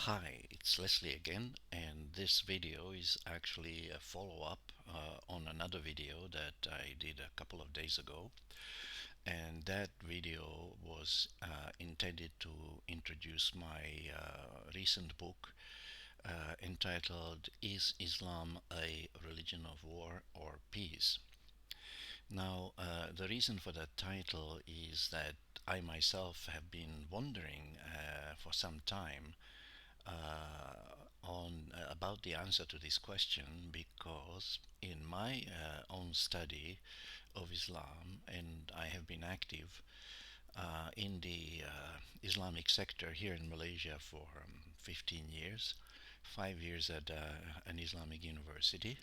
Hi, it's Leslie again, and this video is actually a follow-up on another video that I did a couple of days ago. And that video was intended to introduce my recent book entitled Is Islam a Religion of War or Peace? Now, the reason for that title is that I myself have been wondering for some time on about the answer to this question, because in my own study of Islam, and I have been active in the Islamic sector here in Malaysia for 15 years, 5 years at an Islamic university,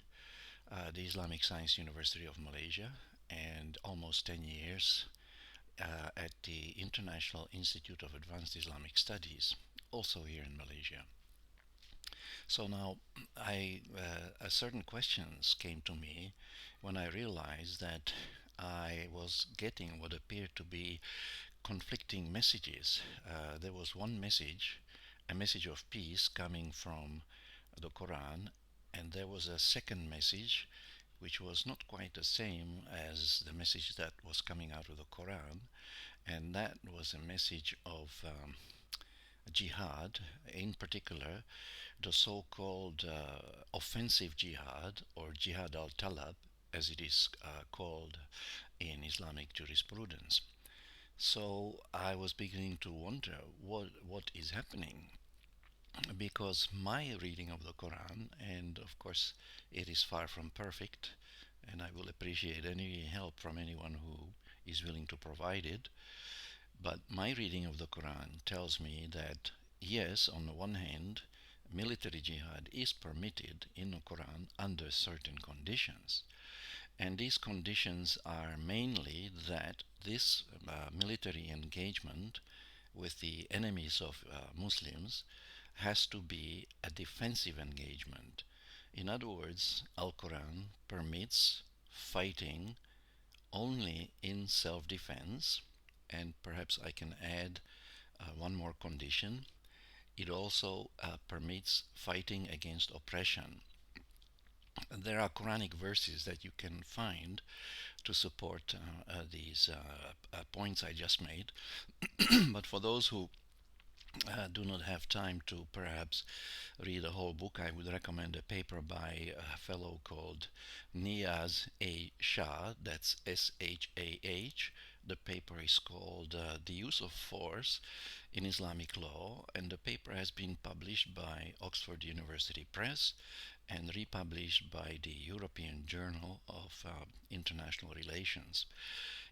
the Islamic Science University of Malaysia, and almost 10 years at the International Institute of Advanced Islamic Studies, also here in Malaysia. So now, certain questions came to me when I realized that I was getting what appeared to be conflicting messages. There was one message, a message of peace coming from the Quran, and there was a second message which was not quite the same as the message that was coming out of the Quran, and that was a message of jihad, in particular the so-called offensive jihad, or jihad al-talab, as it is called in Islamic jurisprudence. So I was beginning to wonder what is happening, because my reading of the Quran, and of course it is far from perfect, and I will appreciate any help from anyone who is willing to provide it, but my reading of the Quran tells me that yes, on the one hand, military jihad is permitted in the Quran under certain conditions. And these conditions are mainly that this military engagement with the enemies of Muslims has to be a defensive engagement. In other words, Al Quran permits fighting only in self defense, and perhaps I can add one more condition. It also permits fighting against oppression. There are Quranic verses that you can find to support these points I just made. But for those who do not have time to perhaps read the whole book, I would recommend a paper by a fellow called Niaz A. Shah, that's Shah. The paper is called The Use of Force in Islamic Law, and the paper has been published by Oxford University Press and republished by the European Journal of International Relations.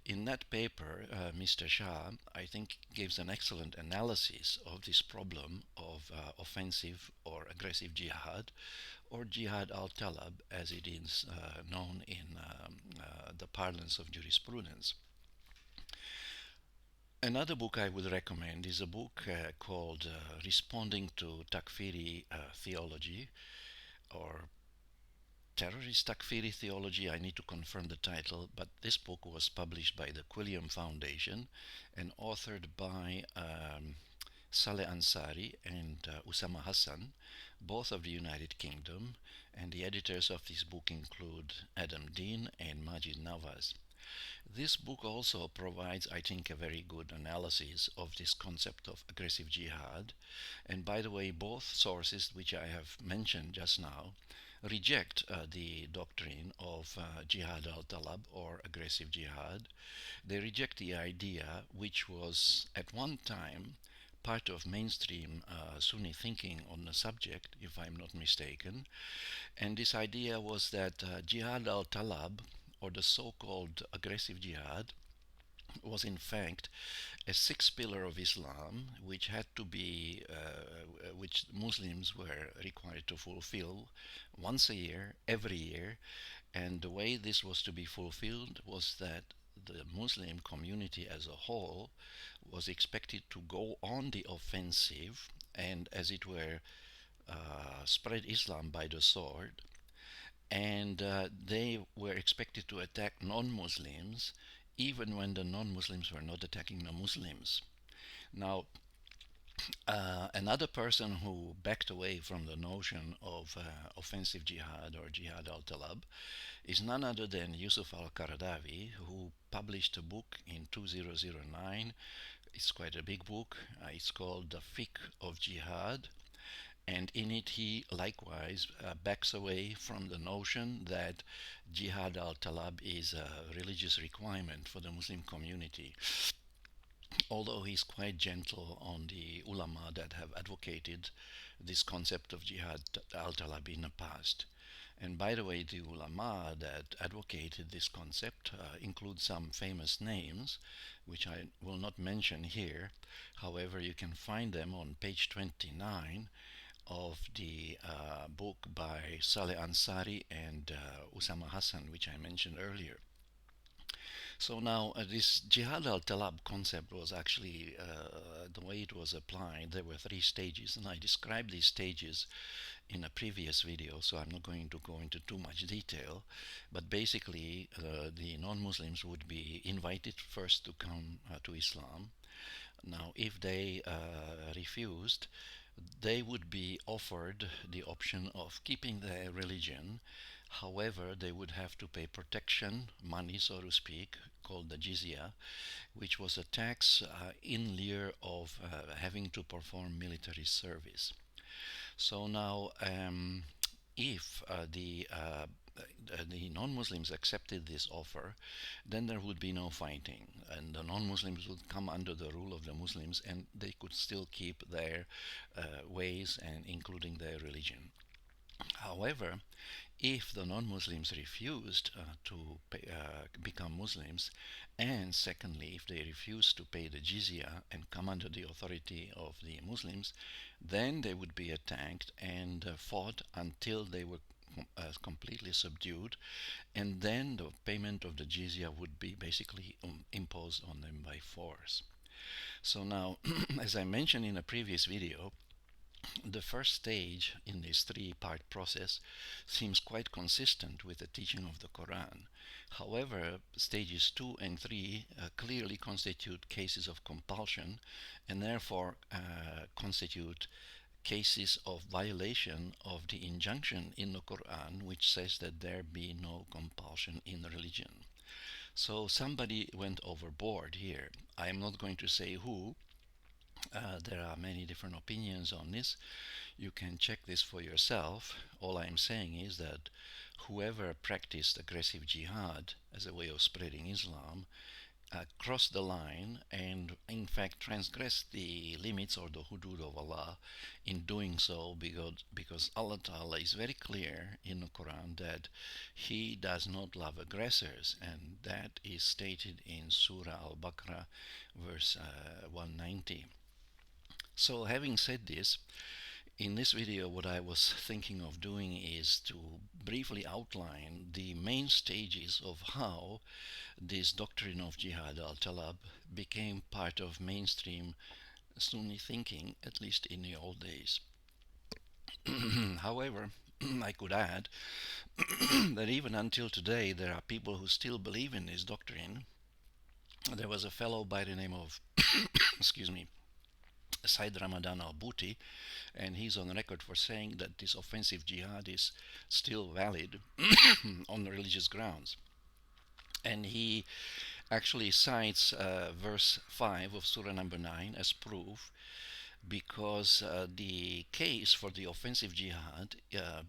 In that paper, Mr. Shah, I think, gives an excellent analysis of this problem of offensive or aggressive jihad, or jihad al-talab, as it is known in the parlance of jurisprudence. Another book I would recommend is a book called Responding to Takfiri Theology, or Terrorist Takfiri Theology. I need to confirm the title, but this book was published by the Quilliam Foundation and authored by Saleh Ansari and Usama Hassan, both of the United Kingdom, and the editors of this book include Adam Dean and Majid Nawaz. This book also provides, I think, a very good analysis of this concept of aggressive jihad. And by the way, both sources which I have mentioned just now reject the doctrine of jihad al-talab, or aggressive jihad. They reject the idea, which was at one time part of mainstream Sunni thinking on the subject, if I'm not mistaken. And this idea was that jihad al-talab, or the so-called aggressive jihad, was in fact a sixth pillar of Islam, which had to be, which Muslims were required to fulfill once a year, every year. And the way this was to be fulfilled was that the Muslim community as a whole was expected to go on the offensive and, as it were, spread Islam by the sword. And they were expected to attack non Muslims even when the non Muslims were not attacking the Muslims. Now, Another person who backed away from the notion of offensive jihad or jihad al-talab is none other than Yusuf al-Qaradawi, who published a book in 2009. It's quite a big book. It's called The Fiqh of Jihad, and in it he likewise backs away from the notion that jihad al-talab is a religious requirement for the Muslim community, although he's quite gentle on the ulama that have advocated this concept of jihad al-talab in the past. And by the way, the ulama that advocated this concept include some famous names, which I will not mention here. However, you can find them on page 29 of the book by Saleh Ansari and Usama Hassan, which I mentioned earlier. So now this jihad al-talab concept was actually the way it was applied. There were three stages, and I described these stages in a previous video, so I'm not going to go into too much detail. But basically, the non-Muslims would be invited first to come to Islam. Now, if they refused, they would be offered the option of keeping their religion. However, they would have to pay protection money, so to speak, called the jizya, which was a tax in lieu of having to perform military service. So now, if the non-Muslims accepted this offer, then there would be no fighting, and the non-Muslims would come under the rule of the Muslims, and they could still keep their ways, and including their religion. However, if the non-Muslims refused to become Muslims, and secondly, if they refused to pay the jizya and come under the authority of the Muslims, then they would be attacked and fought until they were completely subdued, and then the payment of the jizya would be basically imposed on them by force. So now, as I mentioned in a previous video, the first stage in this three-part process seems quite consistent with the teaching of the Quran. However, stages 2 and 3 clearly constitute cases of compulsion, and therefore constitute cases of violation of the injunction in the Quran which says that there be no compulsion in religion. So somebody went overboard here. I am not going to say who. There are many different opinions on this. You can check this for yourself. All I'm saying is that whoever practiced aggressive jihad as a way of spreading Islam crossed the line and in fact transgressed the limits or the hudud of Allah in doing so, because Allah Ta'ala is very clear in the Quran that He does not love aggressors, and that is stated in Surah Al-Baqarah verse 190. So having said this, in this video what I was thinking of doing is to briefly outline the main stages of how this doctrine of Jihad al-Talab became part of mainstream Sunni thinking, at least in the old days. However, I could add that even until today there are people who still believe in this doctrine. There was a fellow by the name of excuse me, Said Ramadan al-Bouti, and he's on record for saying that this offensive jihad is still valid on religious grounds. And he actually cites verse 5 of Surah number 9 as proof, because the case for the offensive jihad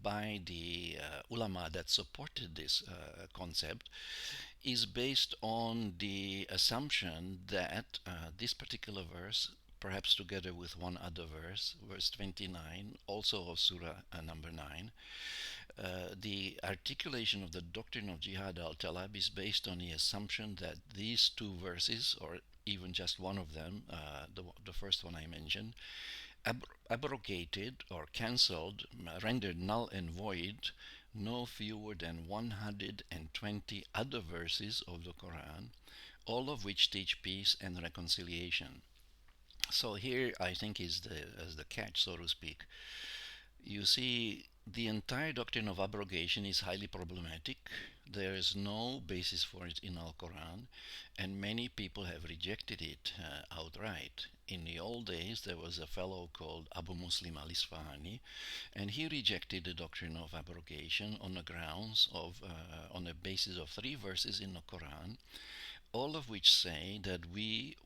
by the ulama that supported this concept is based on the assumption that this particular verse, perhaps together with one other verse, verse 29, also of Surah number 9, the articulation of the doctrine of Jihad al-Talab is based on the assumption that these two verses, or even just one of them, the first one I mentioned, abrogated or cancelled, rendered null and void no fewer than 120 other verses of the Quran, all of which teach peace and reconciliation. So here I think is the catch, so to speak. You see, the entire doctrine of abrogation is highly problematic. There is no basis for it in Al Quran, and many people have rejected it outright. in the old days there was a fellow called Abu Muslim al-Isfahani, and he rejected the doctrine of abrogation on the grounds of, on the basis of three verses in the Quran, all of which say that we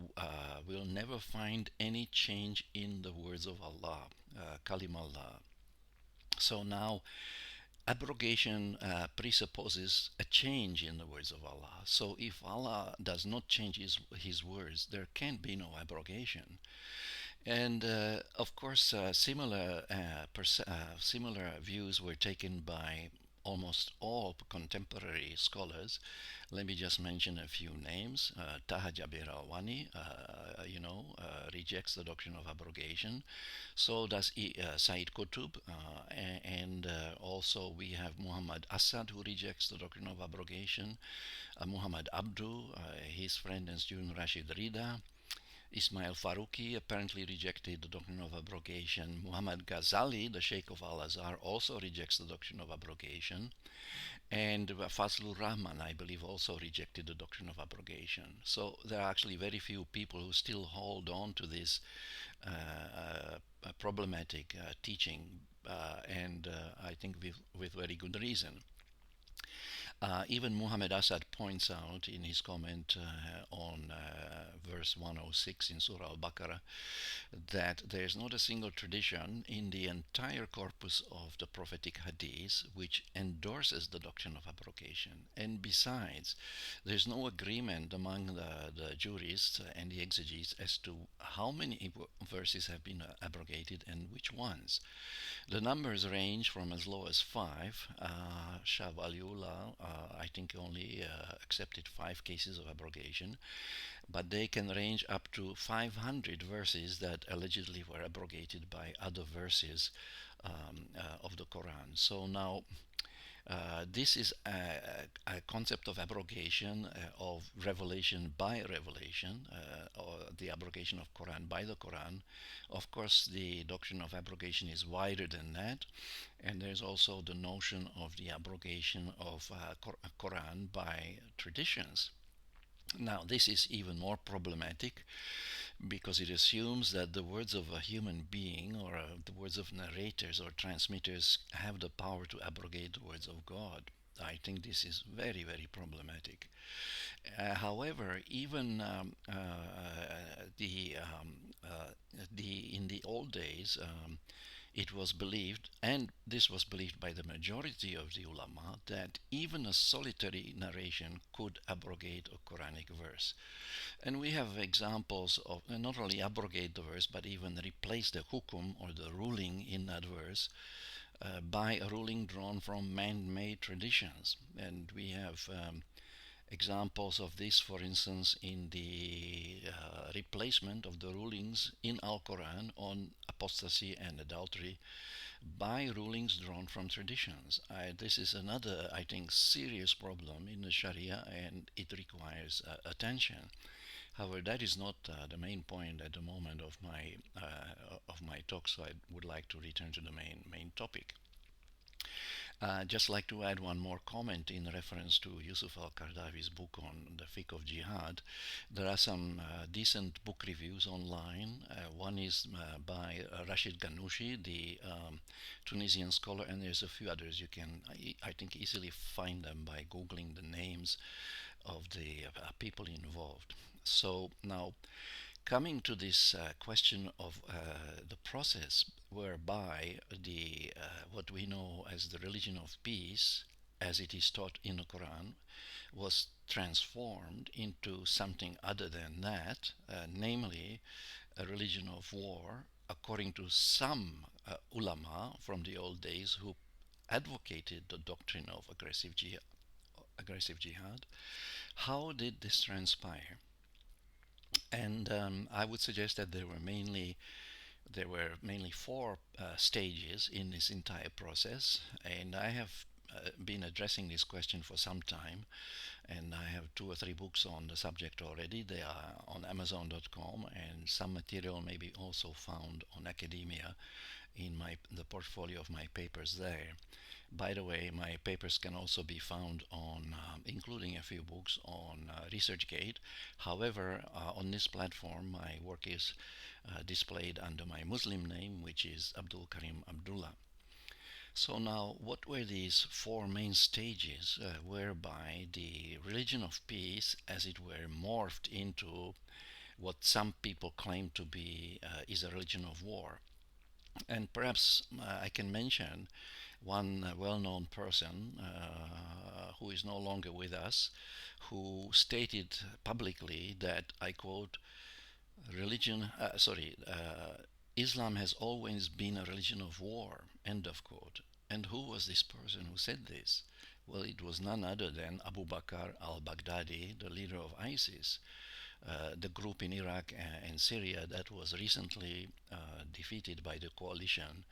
will never find any change in the words of Allah, Kalim Allah. So now abrogation presupposes a change in the words of Allah. So if Allah does not change his words, there can be no abrogation. And of course, similar views were taken by almost all contemporary scholars. Let me just mention a few names. Taha Jaber Alwani, rejects the doctrine of abrogation. So does Said Qutb, and also we have Muhammad Assad, who rejects the doctrine of abrogation. Muhammad Abdu, his friend and student Rashid Rida. Ismail Farouki apparently rejected the doctrine of abrogation. Muhammad Ghazali, the Sheikh of Al Azhar, also rejects the doctrine of abrogation. And Fazlur Rahman, I believe, also rejected the doctrine of abrogation. So there are actually very few people who still hold on to this problematic teaching, and I think with very good reason. Even Muhammad Asad points out in his comment on verse 106 in Surah Al Baqarah that there is not a single tradition in the entire corpus of the prophetic hadith which endorses the doctrine of abrogation. And besides, there is no agreement among the jurists and the exegetes as to how many verses have been abrogated and which ones. The numbers range from as low as five. Shah Waliullah, I think, only accepted five cases of abrogation, but they can range up to 500 verses that allegedly were abrogated by other verses of the Quran. So now this is a concept of abrogation, of revelation by revelation, or the abrogation of Quran by the Quran. Of course, the doctrine of abrogation is wider than that, and there's also the notion of the abrogation of Quran by traditions. Now, this is even more problematic because it assumes that the words of a human being or the words of narrators or transmitters have the power to abrogate the words of God. I think this is very, very problematic. However, even in the old days, it was believed, and this was believed by the majority of the ulama, that even a solitary narration could abrogate a Quranic verse. And we have examples of not only abrogate the verse, but even replace the hukum or the ruling in that verse by a ruling drawn from man-made traditions. And we have examples of this, for instance, in the replacement of the rulings in Al-Quran on apostasy and adultery by rulings drawn from traditions. This is another, I think, serious problem in the Sharia, and it requires attention. However, that is not the main point at the moment of my talk, so I would like to return to the main topic. Just like to add one more comment in reference to Yusuf al-Qaradawi's book on the fiqh of jihad. There are some decent book reviews online. One is by Rashid Ghannouchi, the Tunisian scholar, and there's a few others. You can, I think, easily find them by googling the names of the people involved. So now, coming to this question of the process whereby the what we know as the religion of peace, as it is taught in the Quran, was transformed into something other than that, namely a religion of war, according to some ulama from the old days who advocated the doctrine of aggressive jihad. How did this transpire? And I would suggest that there were mainly four stages in this entire process, and I have been addressing this question for some time, and I have 2 or 3 books on the subject already. They are on Amazon.com, and some material may be also found on academia in the portfolio of my papers there. By the way, my papers can also be found on, including a few books on ResearchGate. However, on this platform, my work is displayed under my Muslim name, which is Abdul Karim Abdullah. So now, what were these 4 main stages whereby the religion of peace, as it were, morphed into what some people claim to be is a religion of war? And perhaps I can mention one well-known person who is no longer with us, who stated publicly that, I quote, Islam has always been a religion of war, end of quote. And who was this person who said this? Well, it was none other than Abu Bakr al-Baghdadi, the leader of ISIS, the group in Iraq and Syria that was recently defeated by the coalition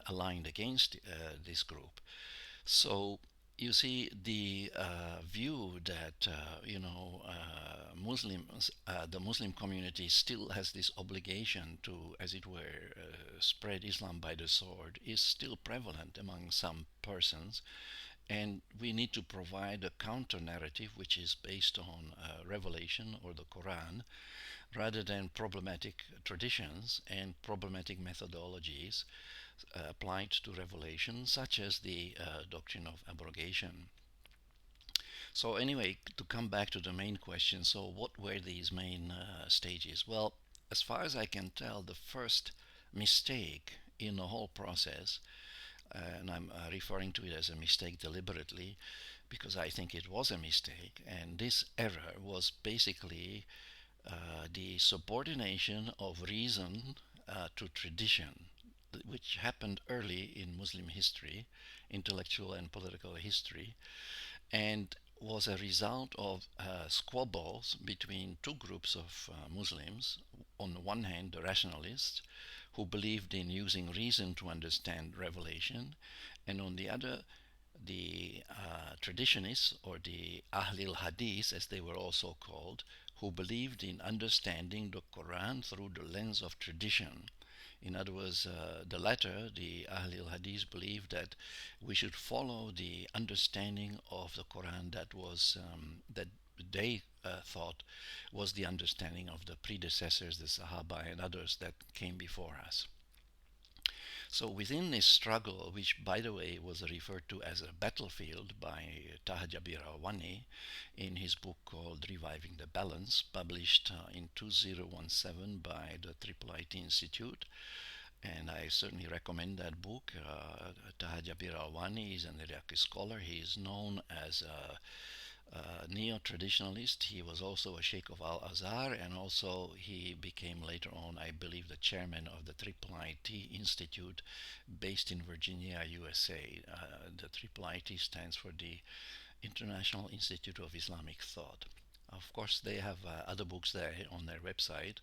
aligned against this group. So you see, the view that Muslims, the Muslim community still has this obligation to, as it were, spread Islam by the sword, is still prevalent among some persons, and we need to provide a counter narrative which is based on revelation or the Quran, rather than problematic traditions and problematic methodologies applied to revelation, such as the doctrine of abrogation. So anyway, to come back to the main question, so what were these main stages? Well, as far as I can tell, the first mistake in the whole process, and I'm referring to it as a mistake deliberately, because I think it was a mistake, and this error was basically the subordination of reason to tradition, which happened early in Muslim history, intellectual and political history, and was a result of squabbles between 2 groups of Muslims. On the one hand, the rationalists, who believed in using reason to understand revelation, and on the other, the traditionists, or the Ahlul Hadith, as they were also called, who believed in understanding the Quran through the lens of tradition. In other words, the latter, the Ahlul Hadith, believed that we should follow the understanding of the Quran that they thought was the understanding of the predecessors, the Sahaba and others that came before us. So within this struggle, which by the way was referred to as a battlefield by Taha Jabir Alwani in his book called Reviving the Balance, published in 2017 by the IIIT Institute, and I certainly recommend that book. Taha Jabir Alwani is an Iraqi scholar. He is known as a neo-traditionalist. He was also a Sheikh of Al-Azhar, and also he became later on, I believe, the chairman of the IIIT Institute based in Virginia, USA. The IIIT stands for the International Institute of Islamic Thought. Of course, they have other books there on their website,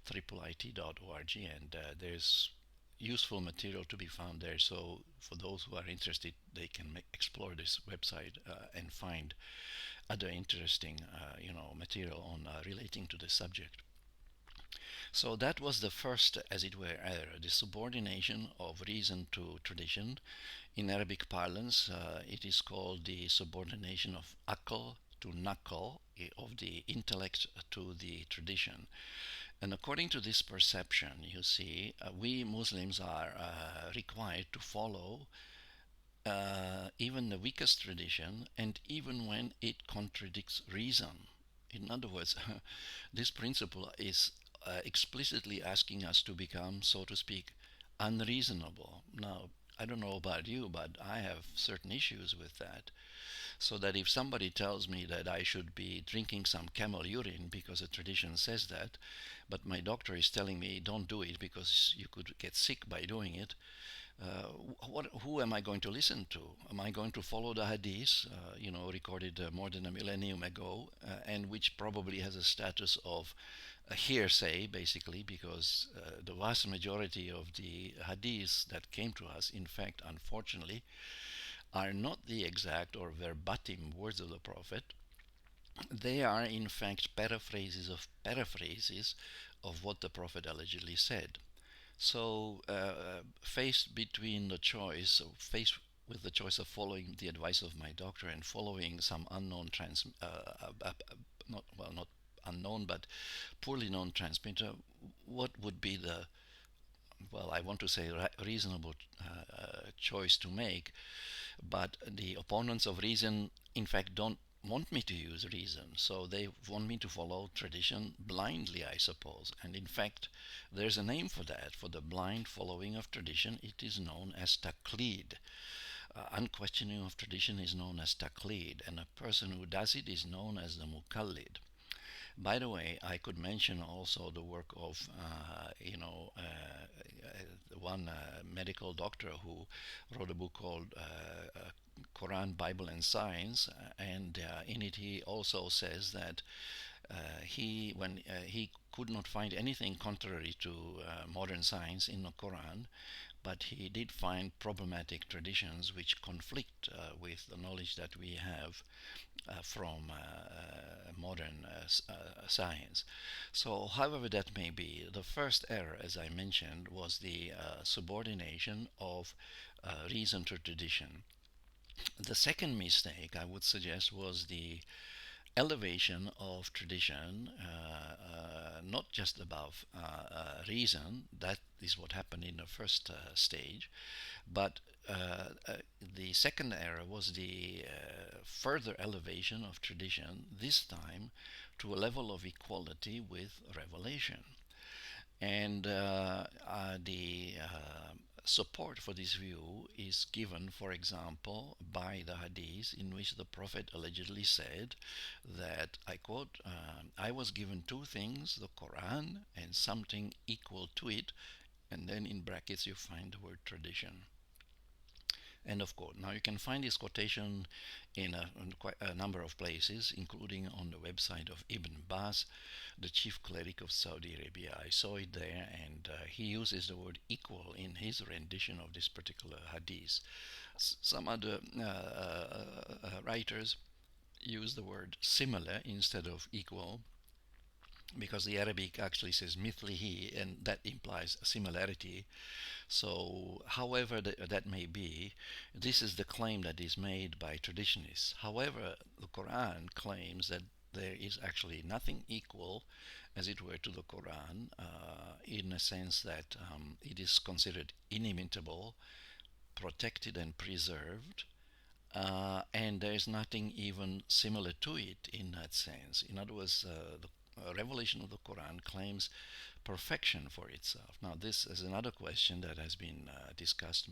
iiit.org, and there's useful material to be found there. So for those who are interested, they can explore this website and find other interesting material on relating to the subject. So that was the first, as it were, error, the subordination of reason to tradition. In Arabic parlance, it is called the subordination of akal to naqal, of the intellect to the tradition. And according to this perception, you see, we Muslims are required to follow even the weakest tradition, and even when it contradicts reason. In other words, this principle is explicitly asking us to become, so to speak, unreasonable. Now, I don't know about you, but I have certain issues with that. So that if somebody tells me that I should be drinking some camel urine because a tradition says that, but my doctor is telling me don't do it because you could get sick by doing it, who am I going to listen to? Am I going to follow the hadith, recorded more than a millennium ago, and which probably has a status of a hearsay, basically, because the vast majority of the hadiths that came to us, in fact, unfortunately, are not the exact or verbatim words of the Prophet. They are, in fact, paraphrases of what the Prophet allegedly said. So, faced with the choice of following the advice of my doctor and following some unknown not well, not unknown, but poorly known transmitter, what would be the, well, I want to say reasonable choice to make? But the opponents of reason, in fact, don't want me to use reason, so they want me to follow tradition blindly, I suppose. And in fact, there's a name for that, for the blind following of tradition. It is known as taqlid. Unquestioning of tradition is known as taqlid, and a person who does it is known as the mukallid. By the way, I could mention also the work of, one medical doctor who wrote a book called Quran, Bible, and Science, and in it he also says that when he could not find anything contrary to modern science in the Quran, but he did find problematic traditions which conflict with the knowledge that we have from modern science. So, however that may be, the first error, as I mentioned, was the subordination of reason to tradition. The second mistake I would suggest was the elevation of tradition, not just above reason. That is what happened in the first stage. But the second error was the further elevation of tradition, this time to a level of equality with revelation. And the support for this view is given, for example, by the hadith in which the Prophet allegedly said that, I quote, I was given two things, the Quran and something equal to it, and then in brackets you find the word tradition. End of quote. Now you can find this quotation in quite a number of places, including on the website of Ibn Baz, the chief cleric of Saudi Arabia. I saw it there, and he uses the word equal in his rendition of this particular hadith. Some other writers use the word similar instead of equal, because the Arabic actually says mithlihi, and that implies similarity. So, however that may be, this is the claim that is made by traditionists. However, the Quran claims that there is actually nothing equal, as it were, to the Quran, in a sense that it is considered inimitable, protected, and preserved. And there is nothing even similar to it in that sense. In other words, the revelation of the Quran claims perfection for itself. Now, this is another question that has been discussed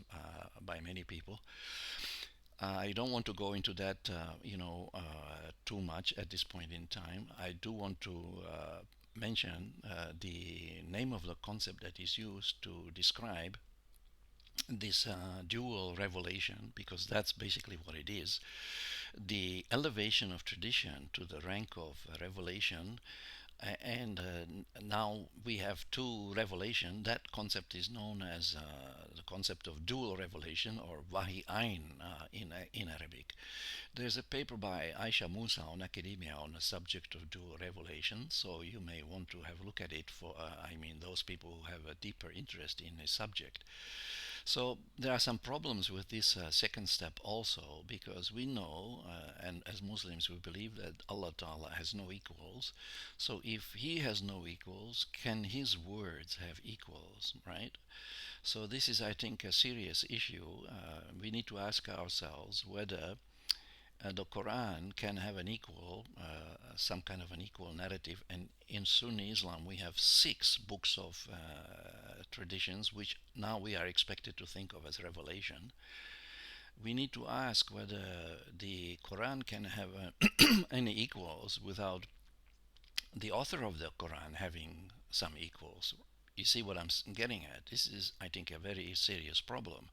by many people. I don't want to go into that, too much at this point in time. I do want to mention the name of the concept that is used to describe this dual revelation, because that's basically what it is. The elevation of tradition to the rank of revelation, and now we have two revelation. That concept is known as the concept of dual revelation, or wahi ain in Arabic. There's a paper by Aisha Musa on academia on the subject of dual revelation, so you may want to have a look at it for those people who have a deeper interest in the subject. So there are some problems with this second step also, because we know, and as Muslims we believe that Allah Ta'ala has no equals. So if He has no equals, can His words have equals, right? So this is, I think, a serious issue. We need to ask ourselves whether the Quran can have an equal, some kind of an equal narrative. And in Sunni Islam, we have 6 books of traditions, which now we are expected to think of as revelation. We need to ask whether the Quran can have any equals without the author of the Quran having some equals. You see what I'm getting at? This is, I think, a very serious problem.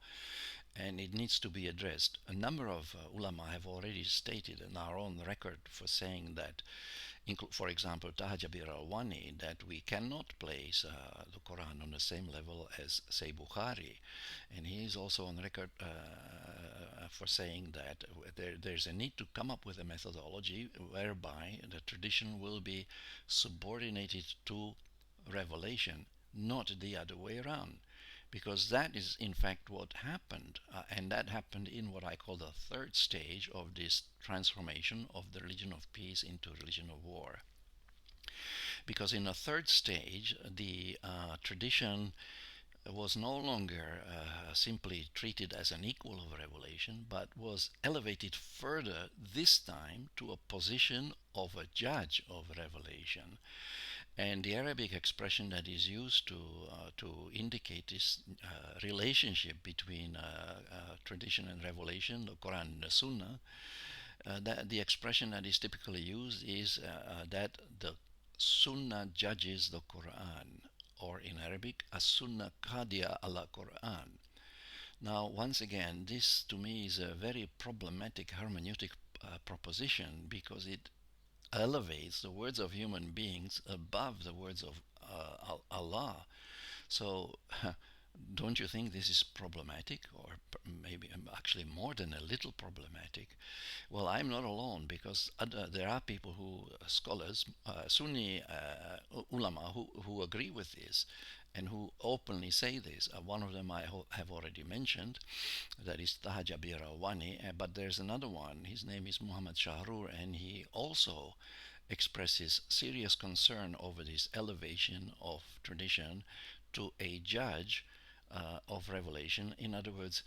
and it needs to be addressed. A number of ulama have already stated in our own record for saying that, for example, Taha Jabir al-Wani, that we cannot place the Quran on the same level as, say, Bukhari. And he is also on record for saying that there's a need to come up with a methodology whereby the tradition will be subordinated to revelation, not the other way around. Because that is in fact what happened, and that happened in what I call the third stage of this transformation of the religion of peace into religion of war. Because in the third stage, the tradition was no longer simply treated as an equal of revelation, but was elevated further, this time to a position of a judge of revelation. And the Arabic expression that is used to indicate this relationship between tradition and revelation, the Quran and the Sunnah, that the expression that is typically used is that the Sunnah judges the Quran, or in Arabic, as Sunnah Qadiya ala Quran. Now, once again, this to me is a very problematic hermeneutic proposition, because it elevates the words of human beings above the words of Allah. So, don't you think this is problematic, or maybe actually more than a little problematic? Well, I'm not alone, because there are people who, scholars, Sunni ulama, who agree with this and who openly say this. One of them I have already mentioned, that is Taha Jabir al-Wani, but there's another one. His name is Muhammad Shahrur, and he also expresses serious concern over this elevation of tradition to a judge of revelation. In other words,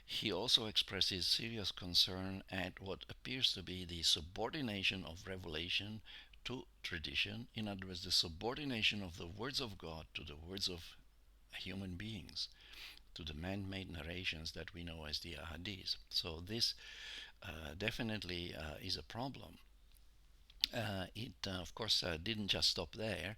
he also expresses serious concern at what appears to be the subordination of revelation to tradition. In other words, the subordination of the words of God to the words of human beings, to the man-made narrations that we know as the ahadith. So this definitely is a problem. It, of course, didn't just stop there.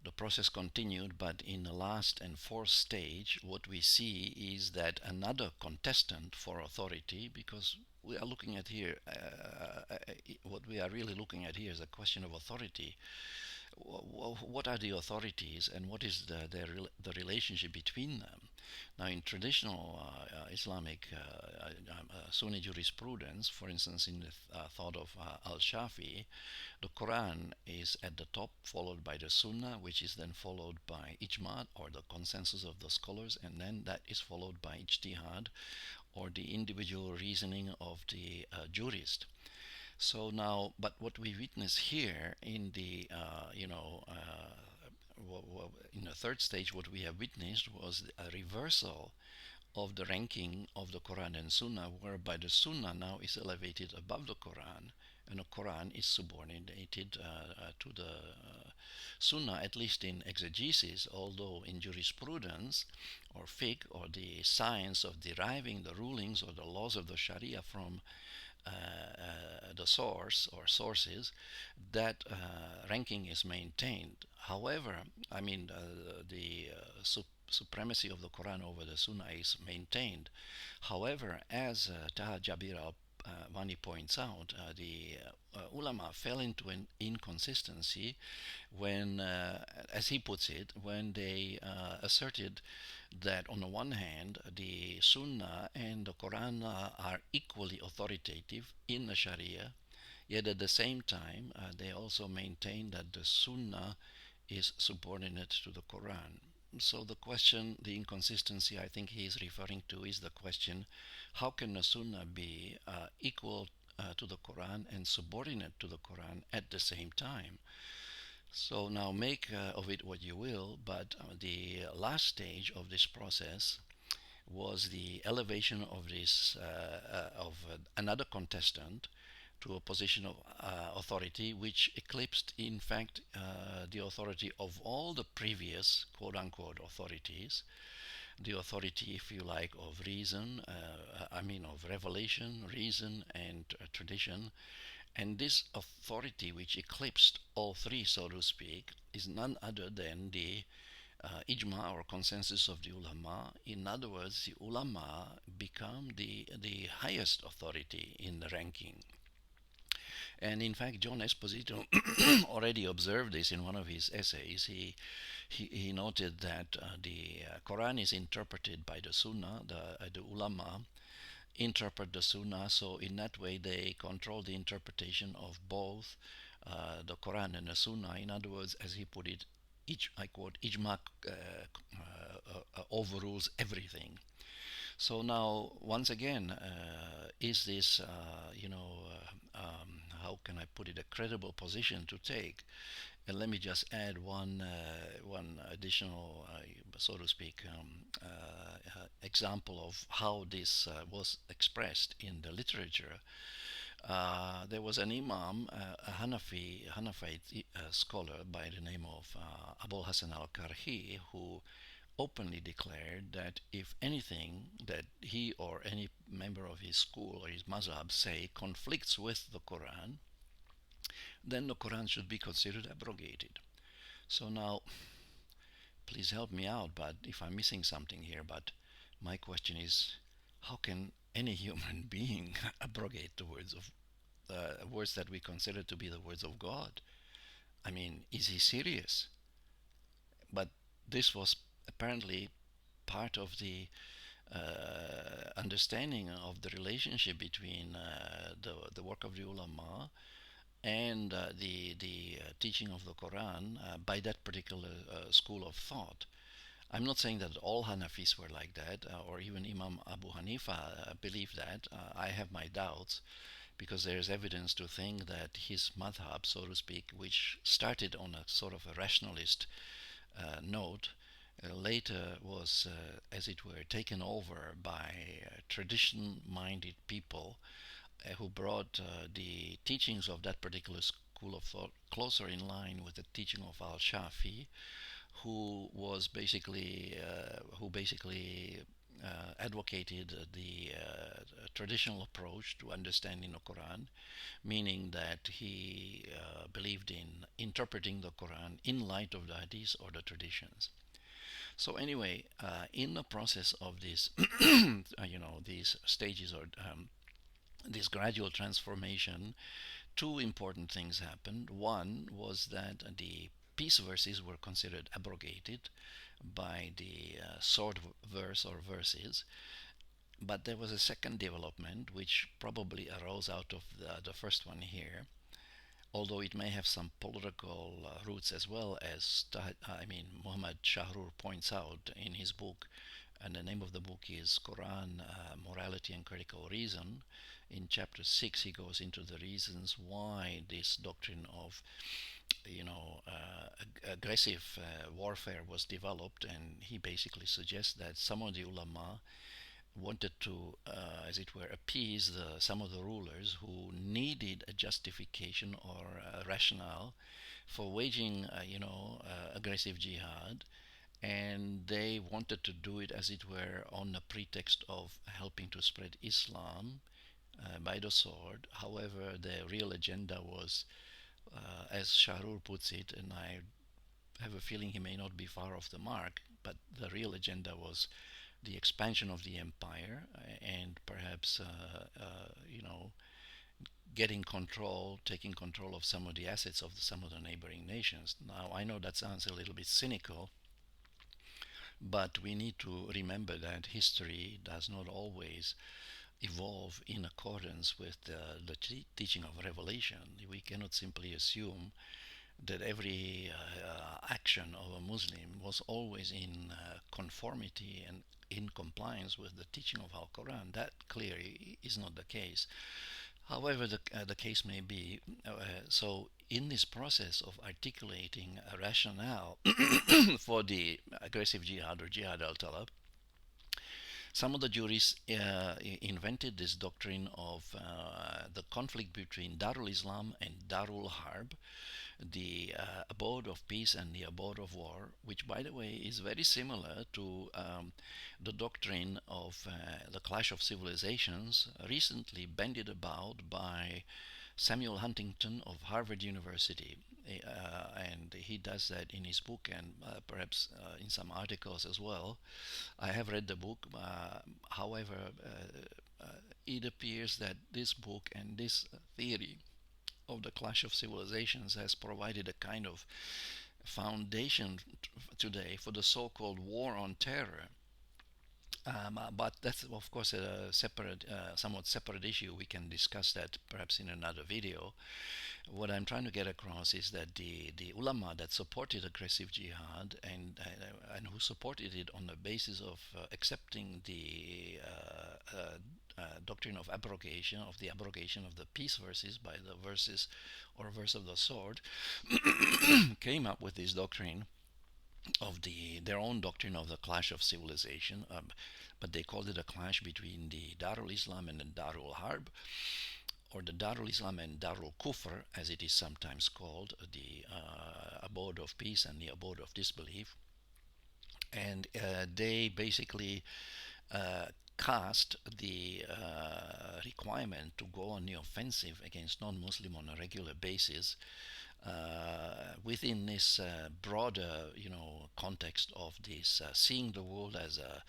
The process continued, but in the last and fourth stage, what we see is that another contestant for authority, because we are looking at here, what we are really looking at here is a question of authority. What are the authorities, and what is the relationship between them? Now, in traditional Islamic Sunni jurisprudence, for instance, in the thought of Al-Shafi, the Quran is at the top, followed by the Sunnah, which is then followed by Ijma, or the consensus of the scholars, and then that is followed by Ijtihad, or the individual reasoning of the jurist. So now, but what we witness here in the, in the third stage, what we have witnessed was a reversal of the ranking of the Quran and Sunnah, whereby the Sunnah now is elevated above the Quran, and the Quran is subordinated to the Sunnah, at least in exegesis, although in jurisprudence or fiqh, or the science of deriving the rulings or the laws of the Sharia from the source or sources, that ranking is maintained. However, I mean, the supremacy of the Quran over the Sunnah is maintained. However, as Taha Jabir Wani points out, the ulama fell into an inconsistency when, as he puts it, when they asserted that on the one hand, the Sunnah and the Quran are equally authoritative in the Sharia, yet at the same time, they also maintain that the Sunnah is subordinate to the Quran. So the question, the inconsistency I think he is referring to, is the question: how can the Sunnah be equal to the Quran and subordinate to the Quran at the same time? So now make of it what you will, but the last stage of this process was the elevation of this another contestant to a position of authority, which eclipsed, in fact, the authority of all the previous quote-unquote authorities. The authority, if you like, of reason, of revelation, reason, and tradition. And this authority, which eclipsed all three, so to speak, is none other than the ijma or consensus of the ulama. In other words, the ulama become the highest authority in the ranking. And in fact, John Esposito already observed this in one of his essays. He noted that the Quran is interpreted by the Sunnah, the ulama interpret the Sunnah, so in that way they control the interpretation of both the Quran and the Sunnah. In other words, as he put it, I quote, ijma overrules everything. So now, once again, is this, how can I put it, a credible position to take? And let me just add one additional, so to speak, example of how this was expressed in the literature. There was an imam, a Hanafite scholar by the name of Abul Hasan al-Karhi, who openly declared that if anything that he or any member of his school or his mazhab say conflicts with the Quran, then the Quran should be considered abrogated. So now, please help me out, but if I'm missing something here, but my question is, how can any human being abrogate the words that we consider to be the words of God? I mean, is he serious? But this was apparently part of the understanding of the relationship between the work of the ulama and the teaching of the Quran by that particular school of thought. I'm not saying that all Hanafis were like that, or even Imam Abu Hanifa believed that. I have my doubts because there is evidence to think that his madhab, so to speak, which started on a sort of a rationalist note, later was, as it were, taken over by tradition minded people who brought the teachings of that particular school of thought closer in line with the teaching of Al Shafi, who basically advocated the traditional approach to understanding the Quran, meaning that he believed in interpreting the Quran in light of the hadith or the traditions. So anyway, in the process of this, these stages or this gradual transformation, two important things happened. One was that the peace verses were considered abrogated by the sword verse or verses. But there was a second development which probably arose out of the first one here, although it may have some political roots as well, as Muhammad Shahrur points out in his book, and the name of the book is Quran, Morality and Critical Reason. In chapter 6 he goes into the reasons why this doctrine of aggressive warfare was developed, and he basically suggests that some of the ulama wanted to, as it were, appease some of the rulers who needed a justification or a rationale for waging, aggressive jihad, and they wanted to do it, as it were, on the pretext of helping to spread Islam by the sword. However, the real agenda was, as Shahrur puts it, and I have a feeling he may not be far off the mark, but the real agenda was the expansion of the empire and perhaps, taking control of some of the assets of some of the neighboring nations. Now, I know that sounds a little bit cynical, but we need to remember that history does not always evolve in accordance with the teaching of revelation. We cannot simply assume that every action of a Muslim was always in conformity and in compliance with the teaching of Al Quran. That clearly is not the case. However, the case may be, so in this process of articulating a rationale for the aggressive jihad or jihad al-talab, some of the jurists invented this doctrine of the conflict between Darul Islam and Darul Harb, the abode of peace and the abode of war, which, by the way, is very similar to the doctrine of the clash of civilizations, recently bandied about by Samuel Huntington of Harvard University. And he does that in his book and perhaps in some articles as well. I have read the book. However, it appears that this book and this theory of the clash of civilizations has provided a kind of foundation today for the so-called war on terror. But that's of course a separate, somewhat separate issue. We can discuss that perhaps in another video. What I'm trying to get across is that the ulama that supported aggressive jihad and who supported it on the basis of accepting the doctrine of abrogation, of the abrogation of the peace verses by the verses or verse of the sword, came up with this doctrine of their own doctrine of the clash of civilization, but they called it a clash between the Darul Islam and the Darul Harb, or the Darul Islam and Darul Kufr, as it is sometimes called, the abode of peace and the abode of disbelief. And they basically uh, cast the requirement to go on the offensive against non-Muslim on a regular basis within this broader, context of this seeing the world as a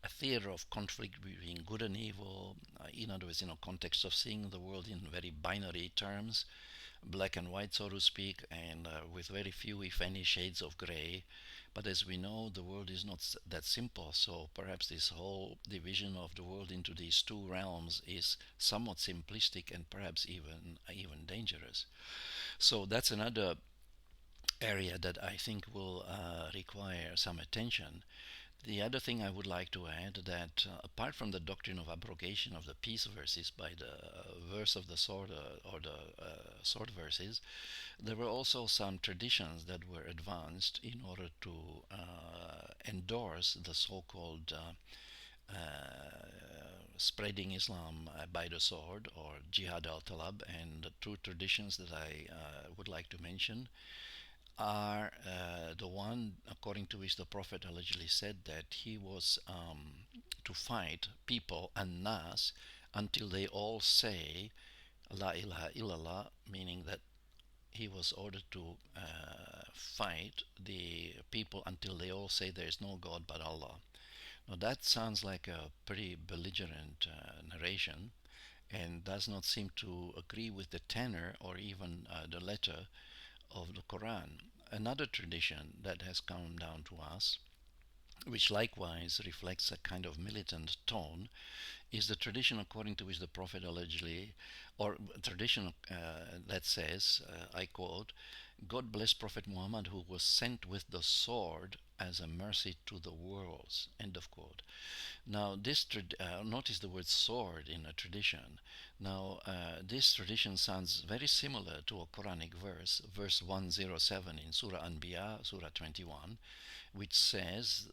theater of conflict between good and evil. In other words, context of seeing the world in very binary terms, black and white, so to speak, and with very few, if any, shades of gray. But as we know, the world is not that simple. So perhaps this whole division of the world into these two realms is somewhat simplistic and perhaps even dangerous. So that's another area that I think will require some attention. The other thing I would like to add that apart from the doctrine of abrogation of the peace verses by the verse of the sword or the sword verses, there were also some traditions that were advanced in order to endorse the so-called spreading Islam by the sword or Jihad al-Talab, and the two traditions that I would like to mention are the one according to which the Prophet allegedly said that he was to fight people and nas until they all say La ilaha illallah, meaning that he was ordered to fight the people until they all say there is no God but Allah. Now that sounds like a pretty belligerent narration and does not seem to agree with the tenor or even the letter of the Quran. Another tradition that has come down to us, which likewise reflects a kind of militant tone, is the tradition according to which the Prophet allegedly, or tradition that says, I quote, God bless Prophet Muhammad who was sent with the sword as a mercy to the worlds, end of quote. Now, notice the word sword in a tradition. Now, this tradition sounds very similar to a Quranic verse, verse 107 in Surah Anbiya, Surah 21, which says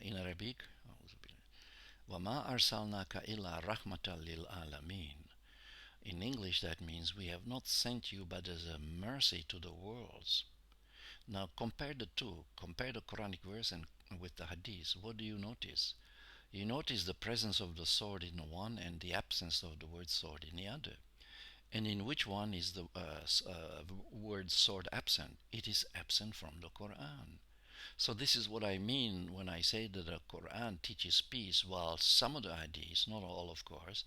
in Arabic, وَمَا أَرْسَلْنَاكَ إِلَّا رَحْمَةً لِلْعَالَمِينَ. In English, that means we have not sent you but as a mercy to the worlds. Now, compare the two. Compare the Quranic verse and with the Hadith. What do you notice? You notice the presence of the sword in the one and the absence of the word sword in the other. And in which one is the word sword absent? It is absent from the Quran. So this is what I mean when I say that the Quran teaches peace, while some of the hadiths, not all of course,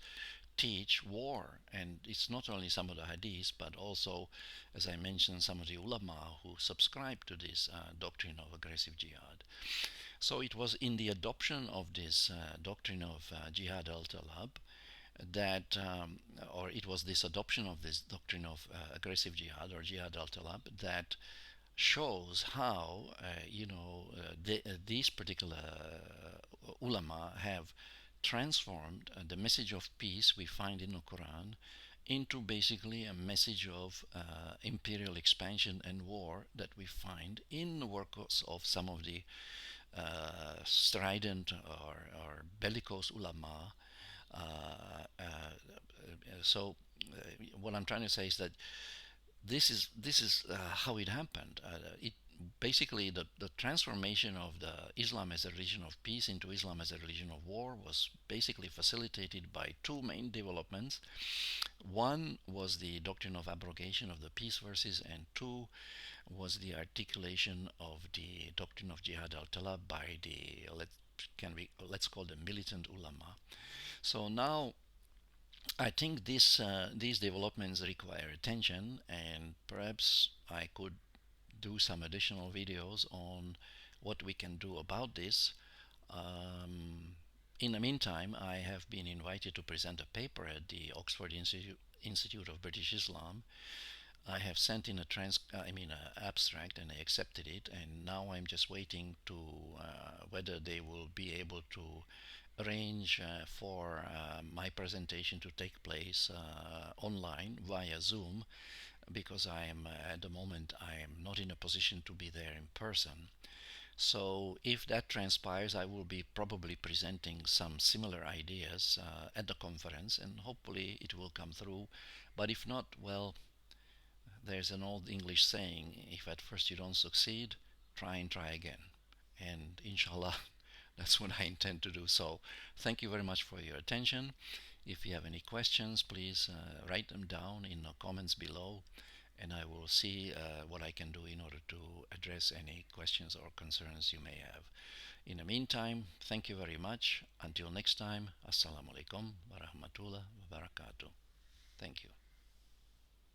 teach war. And it's not only some of the hadiths, but also, as I mentioned, some of the ulama who subscribe to this doctrine of aggressive jihad. So it was in the adoption of this doctrine of Jihad al-Talab that, or it was this adoption of this doctrine of aggressive jihad or Jihad al-Talab that shows how, these particular ulama have transformed the message of peace we find in the Quran into basically a message of imperial expansion and war that we find in the works of some of the strident or bellicose ulama. So, what I'm trying to say is that this is how it happened. basically the transformation of the Islam as a religion of peace into Islam as a religion of war was basically facilitated by two main developments. One was the doctrine of abrogation of the peace verses, and two was the articulation of the doctrine of jihad al-talab by the let's call them militant ulama. So now I think these developments require attention, and perhaps I could do some additional videos on what we can do about this. Um, in the meantime, I have been invited to present a paper at the Oxford Institute of British Islam. I have sent in a abstract, and they accepted it, and now I'm just waiting to whether they will be able to arrange for my presentation to take place online via Zoom, because I am at the moment I am not in a position to be there in person. So if that transpires, I will be probably presenting some similar ideas at the conference, and hopefully it will come through. But if not, well, there's an old English saying: if at first you don't succeed, try and try again. And inshallah, that's what I intend to do. So thank you very much for your attention. If you have any questions, please write them down in the comments below, and I will see what I can do in order to address any questions or concerns you may have. In the meantime, thank you very much. Until next time, Assalamu alaikum wa rahmatullah wa barakatuh. Thank you.